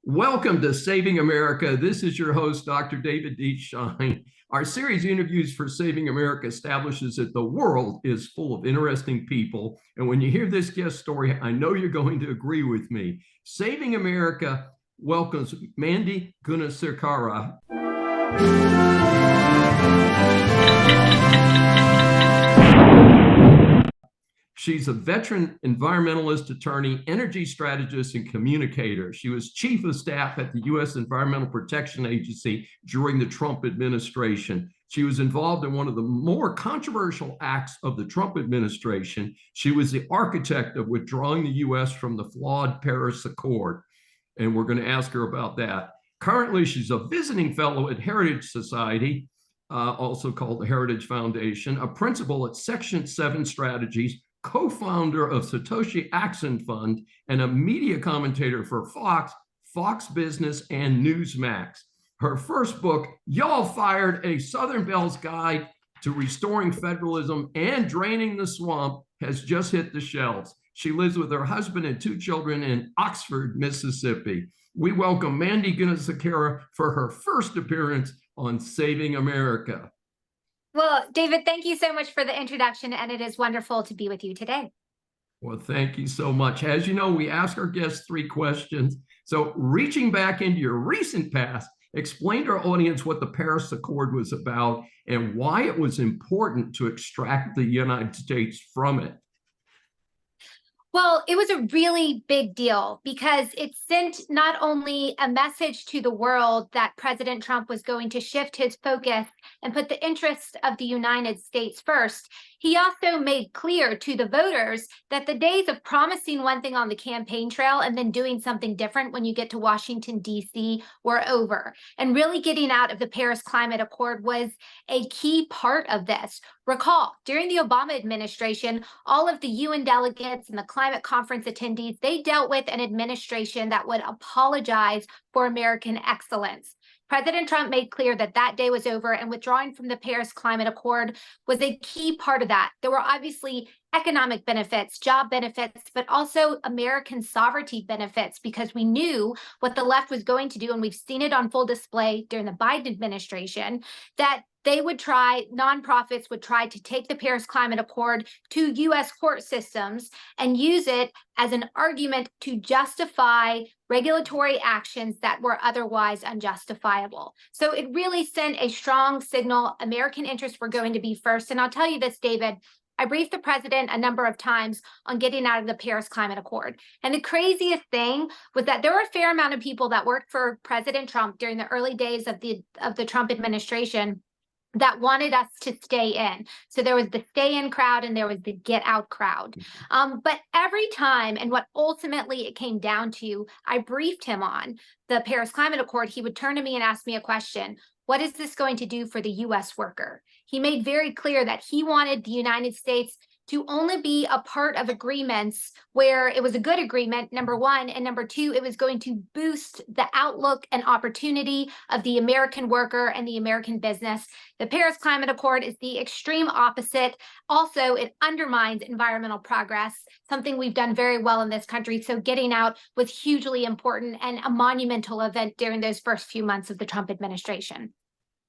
Welcome to Saving America. This is your host, Dr. David D. Schein. Our series Interviews for Saving America establishes that the world is full of interesting people. And when you hear this guest story, I know you're going to agree with me. Saving America welcomes Mandy Gunasekara. She's a veteran environmentalist, attorney, energy strategist, and communicator. She was chief of staff at the U.S. Environmental Protection Agency during the Trump administration. She was involved in one of the more controversial acts of the Trump administration. She was the architect of withdrawing the U.S. from the flawed Paris Accord. And we're going to ask her about that. Currently, she's a visiting fellow at Heritage Society, also called the Heritage Foundation, a principal at Section 7 Strategies, co-founder of Satoshi Accent Fund, and a media commentator for Fox, Fox Business, and Newsmax. Her first book, Y'all Fired: A Southern Belle's Guide to Restoring Federalism and Draining the Swamp, has just hit the shelves. She lives with her husband and two children in Oxford, Mississippi. We welcome Mandy Gunasekara for her first appearance on Saving America. Well, David, thank you so much for the introduction, and it is wonderful to be with you today. Well, thank you so much. As you know, we ask our guests 3 questions. So reaching back into your recent past, explain to our audience what the Paris Accord was about and why it was important to extract the United States from it. Well, it was a really big deal because it sent not only a message to the world that President Trump was going to shift his focus and put the interests of the United States first, he also made clear to the voters that the days of promising one thing on the campaign trail and then doing something different when you get to Washington, D.C. were over. And really getting out of the Paris Climate Accord was a key part of this. Recall, during the Obama administration, all of the UN delegates and the climate conference attendees, they dealt with an administration that would apologize for American excellence. President Trump made clear that that day was over, and withdrawing from the Paris Climate Accord was a key part of that. There were obviously economic benefits, job benefits, but also American sovereignty benefits, because we knew what the left was going to do, and we've seen it on full display during the Biden administration, that they would try, nonprofits would try to take the Paris Climate Accord to U.S. court systems and use it as an argument to justify regulatory actions that were otherwise unjustifiable. So it really sent a strong signal. American interests were going to be first. And I'll tell you this, David, I briefed the president a number of times on getting out of the Paris Climate Accord. And the craziest thing was that there were a fair amount of people that worked for President Trump during the early days of the Trump administration that wanted us to stay in. So there was the stay in crowd and there was the get out crowd. But every time, and what ultimately it came down to, I briefed him on the Paris Climate Accord, he would turn to me and ask me a question. What is this going to do for the U.S. worker? He made very clear that he wanted the United States to only be a part of agreements where it was a good agreement, number one, and number two, it was going to boost the outlook and opportunity of the American worker and the American business. The Paris Climate Accord is the extreme opposite. Also, it undermines environmental progress, something we've done very well in this country. So getting out was hugely important and a monumental event during those first few months of the Trump administration.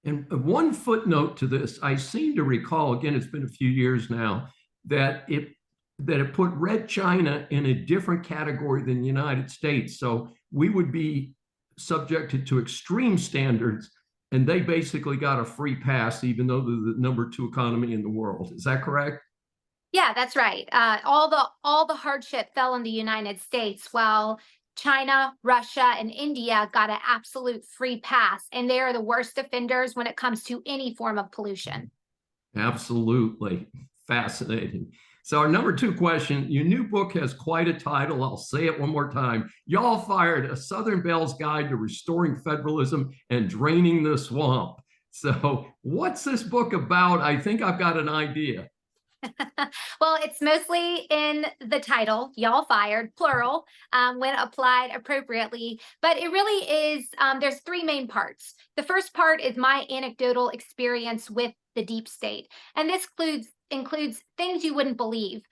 And one footnote to this, I seem to recall, again, it's been a few years now, that it put Red China in a different category than the United States. So we would be subjected to extreme standards, and they basically got a free pass, even though they're the number 2 economy in the world. Is that correct? Yeah, that's right. All the hardship fell on the United States, while China, Russia, and India got an absolute free pass, and they are the worst offenders when it comes to any form of pollution. Absolutely. Fascinating. So our number 2 question, your new book has quite a title. I'll say it one more time. Y'all Fired: A Southern Belle's Guide to Restoring Federalism and Draining the Swamp. So what's this book about? I think I've got an idea. Well, it's mostly in the title, y'all fired, plural, when applied appropriately. But it really is, there's three main parts. The first part is my anecdotal experience with the deep state. And this includes things you wouldn't believe.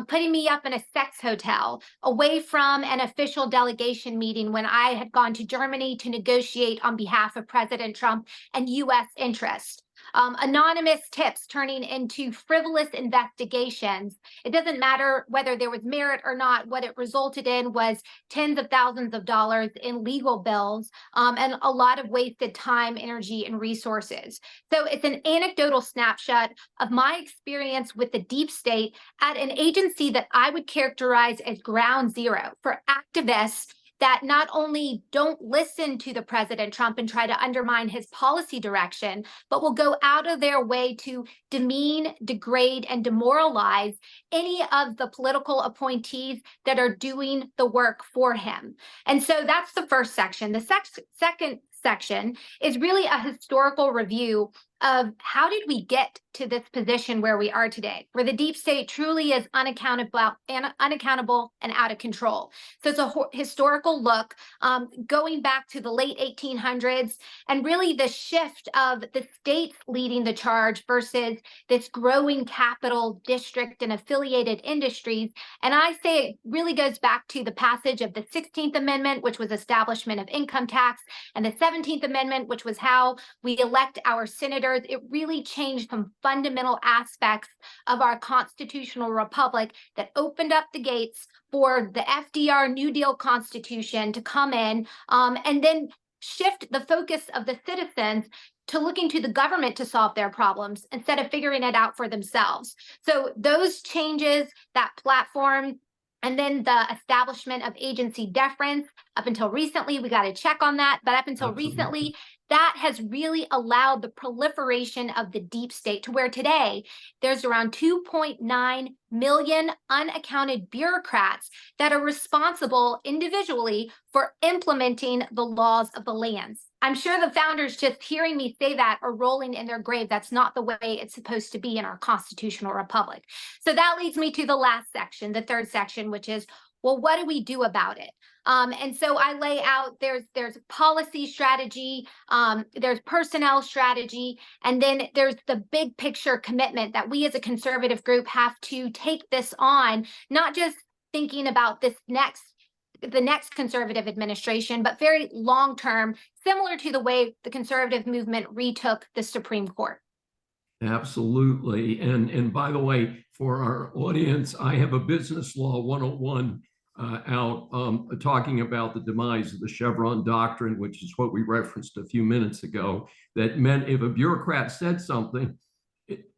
Putting me up in a sex hotel away from an official delegation meeting when I had gone to Germany to negotiate on behalf of President Trump and US interests. Anonymous tips turning into frivolous investigations. It doesn't matter whether there was merit or not. What it resulted in was tens of thousands of dollars in legal bills, and a lot of wasted time, energy, and resources. So it's an anecdotal snapshot of my experience with the deep state at an agency that I would characterize as ground zero for activists that not only don't listen to the President Trump and try to undermine his policy direction, but will go out of their way to demean, degrade, and demoralize any of the political appointees that are doing the work for him. And so that's the first section. The second section is really a historical review of how did we get to this position where we are today, where the deep state truly is unaccountable and out of control. So it's a historical look going back to the late 1800s and really the shift of the states leading the charge versus this growing capital district and affiliated industries. And I say it really goes back to the passage of the 16th Amendment, which was establishment of income tax, and the 17th Amendment, which was how we elect our senators. It really changed some fundamental aspects of our constitutional republic that opened up the gates for the FDR New Deal Constitution to come in and then shift the focus of the citizens to looking to the government to solve their problems instead of figuring it out for themselves. So those changes, that platform, and then the establishment of agency deference, up until recently, we got to check on that, but up until Absolutely. recently, that has really allowed the proliferation of the deep state to where today there's around 2.9 million unaccounted bureaucrats that are responsible individually for implementing the laws of the lands. I'm sure the founders just hearing me say that are rolling in their grave. That's not the way it's supposed to be in our constitutional republic. So that leads me to the last section, the third section, which is, well, what do we do about it? And so I lay out there's policy strategy, there's personnel strategy, and then there's the big picture commitment that we as a conservative group have to take this on, not just thinking about the next conservative administration, but very long term, similar to the way the conservative movement retook the Supreme Court. Absolutely. And by the way, for our audience, I have a business law 101 out talking about the demise of the Chevron doctrine, which is what we referenced a few minutes ago. That meant if a bureaucrat said something,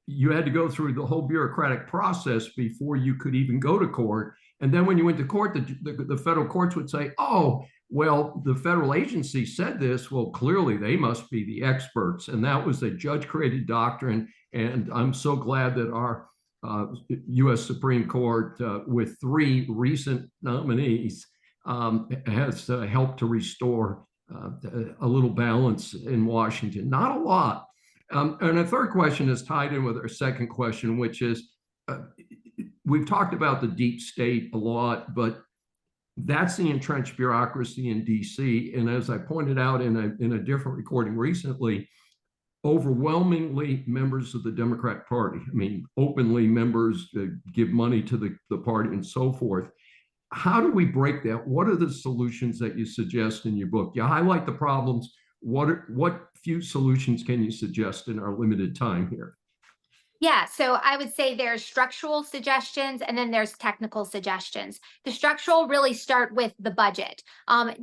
you had to go through the whole bureaucratic process before you could even go to court. And then when you went to court, the federal courts would say, oh, well, the federal agency said this. Well, clearly they must be the experts. And that was a judge-created doctrine. And I'm so glad that our U.S. Supreme Court, with 3 recent nominees, has helped to restore a little balance in Washington. Not a lot. And a third question is tied in with our second question, which is, we've talked about the deep state a lot, but that's the entrenched bureaucracy in D.C. And as I pointed out in a different recording recently, overwhelmingly members of the Democratic Party. I mean, openly members give money to the party and so forth. How do we break that? What are the solutions that you suggest in your book? You highlight the problems. What few solutions can you suggest in our limited time here? Yeah, so I would say there's structural suggestions and then there's technical suggestions. The structural really start with the budget.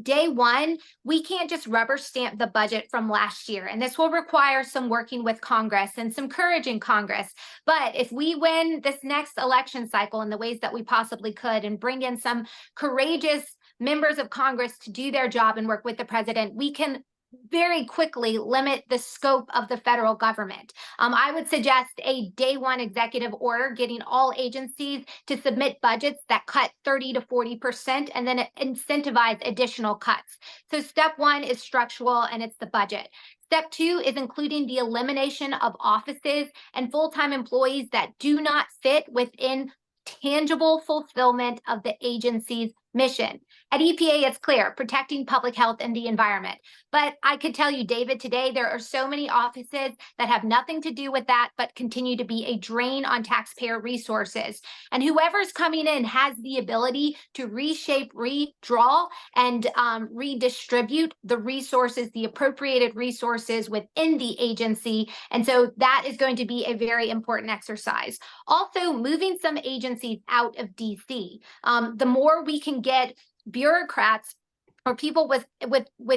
Day one, we can't just rubber stamp the budget from last year, and this will require some working with Congress and some courage in Congress. But if we win this next election cycle in the ways that we possibly could and bring in some courageous members of Congress to do their job and work with the president, we can very quickly limit the scope of the federal government. I would suggest a day one executive order getting all agencies to submit budgets that cut 30 to 40% and then incentivize additional cuts. So step one is structural, and it's the budget. Step 2 is including the elimination of offices and full-time employees that do not fit within tangible fulfillment of the agency's mission. At EPA, it's clear, protecting public health and the environment. But I could tell you, David, today there are so many offices that have nothing to do with that, but continue to be a drain on taxpayer resources. And whoever's coming in has the ability to reshape, redraw, and redistribute the resources, the appropriated resources within the agency. And so that is going to be a very important exercise. Also, moving some agencies out of DC. The more we can get bureaucrats or people with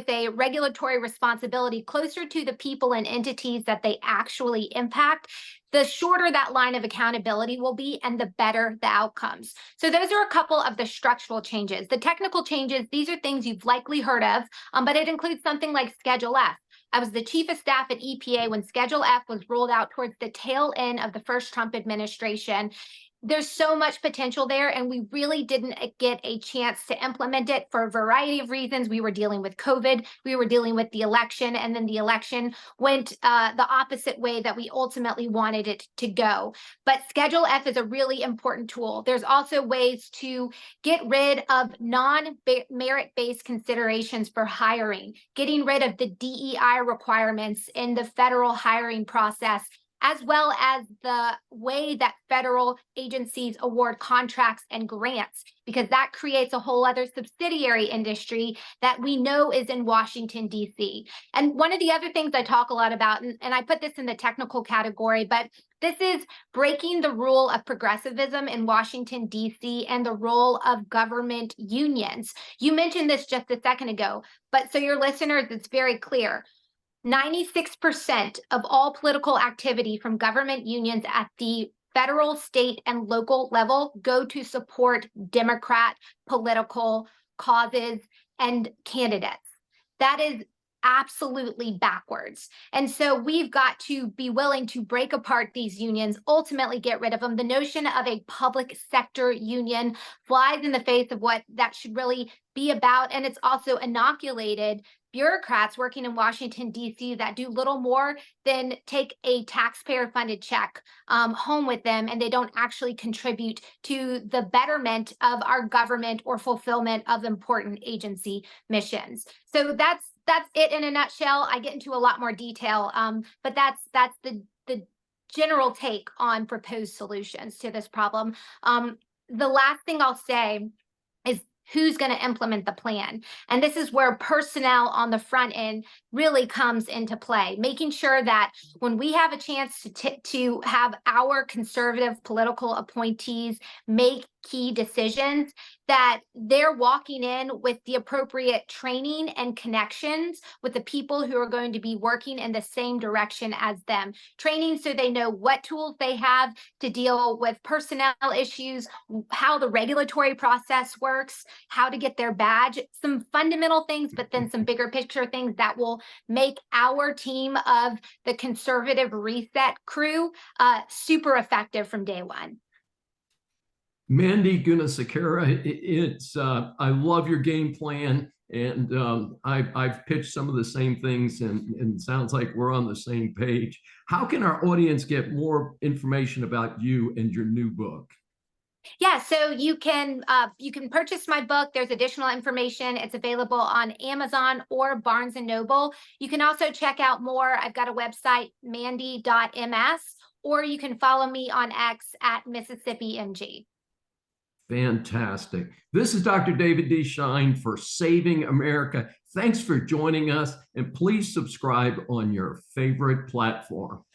a regulatory responsibility closer to the people and entities that they actually impact, the shorter that line of accountability will be and the better the outcomes. So those are a couple of the structural changes. The technical changes, these are things you've likely heard of, but it includes something like Schedule F. I was the chief of staff at EPA when Schedule F was rolled out towards the tail end of the first Trump administration. There's so much potential there, and we really didn't get a chance to implement it for a variety of reasons. We were dealing with COVID, we were dealing with the election, and then the election went the opposite way that we ultimately wanted it to go. But Schedule F is a really important tool. There's also ways to get rid of non-merit-based considerations for hiring, getting rid of the DEI requirements in the federal hiring process, as well as the way that federal agencies award contracts and grants, because that creates a whole other subsidiary industry that we know is in Washington, D.C. And one of the other things I talk a lot about, and I put this in the technical category, but this is breaking the rule of progressivism in Washington, D.C. and the role of government unions. You mentioned this just a second ago, but so your listeners, it's very clear. 96% of all political activity from government unions at the federal, state, and local level go to support Democrat political causes and candidates. That is absolutely backwards. And so we've got to be willing to break apart these unions, ultimately get rid of them. The notion of a public sector union flies in the face of what that should really be about. And it's also inoculated bureaucrats working in Washington, D.C. that do little more than take a taxpayer-funded check home with them, and they don't actually contribute to the betterment of our government or fulfillment of important agency missions. So that's it in a nutshell. I get into a lot more detail, but that's the general take on proposed solutions to this problem. The last thing I'll say is who's going to implement the plan. And this is where personnel on the front end really comes into play, making sure that when we have a chance to have our conservative political appointees make key decisions, that they're walking in with the appropriate training and connections with the people who are going to be working in the same direction as them. Training so they know what tools they have to deal with personnel issues, how the regulatory process works, how to get their badge, some fundamental things, but then some bigger picture things that will make our team of the conservative reset crew super effective from day one. Mandy Gunasekara, I love your game plan, and I've pitched some of the same things, and it sounds like we're on the same page. How can our audience get more information about you and your new book? Yeah, so you can purchase my book. There's additional information. It's available on Amazon or Barnes & Noble. You can also check out more. I've got a website, mandy.ms, or you can follow me on X at MississippiMG. Fantastic. This is Dr. David D. Schein for Saving America. Thanks for joining us, and please subscribe on your favorite platform.